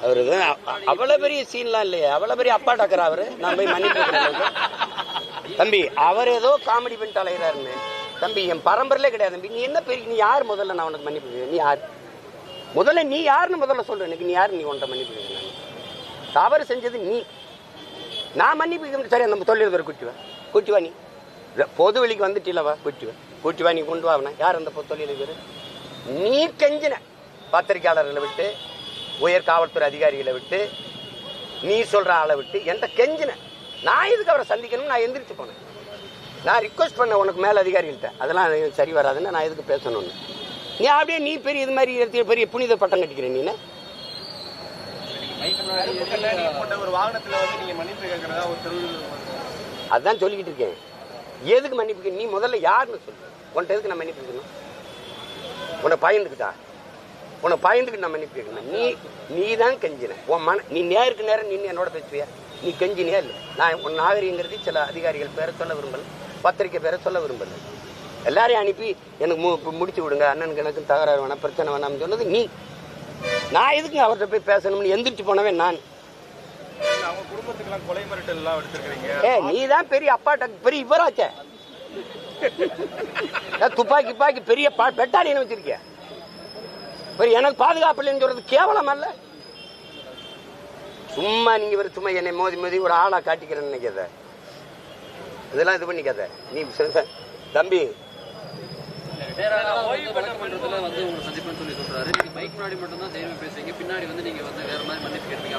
அவரு அவ்வளவு பெரிய சீன்லாம் இல்லையே, அவ்வளவு பெரிய அப்பா டக்கரா அவரு. நான் போய் மன்னிப்பு தம்பி, அவர் ஏதோ காமெடி பண்ணிட்டு அலைகிறாருன்னு. தம்பி, என் பரம்பரையிலே கிடையாது தம்பி. நீ என்ன பெரிய, நீ யார் முதல்ல? நான் உனக்கு மன்னிப்பு, நீ யார் முதல்ல? நீ யாருன்னு முதல்ல சொல்லு எனக்கு. நீ யாரு? நீ உன்ட்ட மன்னிப்பு? நான் தவறு செஞ்சது நீ. நான் மன்னிப்பு சரி, நம்ம தொழிலதிபர் கூட்டி வா. நீ பொது வெளிக்கு வந்துட்டில்லவா? கூட்டி வா. நீ கொண்டு வாங்கின யார் அந்த தொழிலதிபர்? நீ கெஞ்சின பத்திரிகையாளர்களை விட்டு, உயர் காவல்துறை அதிகாரிகளை விட்டு, நீ சொல்ற ஆளை விட்டு என்கிட்ட கெஞ்சின. நான் எதுக்கு அவரை சந்திக்கணும்? நான் எந்திரிச்சு போனேன். நான் ரிக்வஸ்ட் பண்ண உனக்கு மேல அதிகாரிகள்கிட்ட, அதெல்லாம் சரி வராதுன்னு. நான் எதுக்கு பேசணும்னு நீ அப்படியே நீ பெரிய இது மாதிரி பெரிய புனித பட்டம் கட்டிக்கிறேன். நீ அதான் சொல்லிக்கிட்டு இருக்கேன். எதுக்கு மன்னிப்பு? நீ முதல்ல யாருன்னு சொல்லு. உன்ட்ட எதுக்கு நான் மன்னிப்பு கேட்கணும்? உன்னை பயந்துக்கிட்டு நான் மன்னிப்பு கேட்கணும். நீ தான் கெஞ்சின. நீ நேருக்கு நேரம் நீ என்னோட பேசுவியா? நீ கெஞ்சினியா இல்லை? நான் உன் நாகரிகங்கிறது சில அதிகாரிகள் பேரை சொல்ல விரும்பல, பத்திரிக்கை பேரை சொல்ல விரும்பல. எல்லாரையும் அனுப்பி எனக்கு முடிச்சு விடுங்க, அண்ணனுக்கு எனக்கு தகராறு வேணாம், பிரச்சனை வேணாம்னு சொன்னது நீ. நான் எதுக்கு அவர்கிட்ட போய் பேசணும்னு எந்திரிச்சு போனவே நான். நீ தான் பெரிய அப்பா பெரிய இவராச்சே. துப்பாக்கி பெரிய பெட்டாலியன் வச்சிருக்க. பெரிய எனக்கு பாதுகாப்பு இல்லைன்னு சொல்றது கேவலம் அல்ல? சும்மா நீங்க சும்மா என்னை மோதி ஒரு ஆளா காட்டிக்கிறேன்னு நினைக்காத. இதெல்லாம் இது பண்ணிக்காத நீ தம்பி. சந்திப்புன்னு சொல்லி சொல்றாரு. நீங்க மைக் முன்னாடி மட்டும் தான் தைரியம் பேசுறீங்க, பின்னாடி வந்து நீங்க வந்து வேற மாதிரி மன்னிப்பு கேட்பீங்க.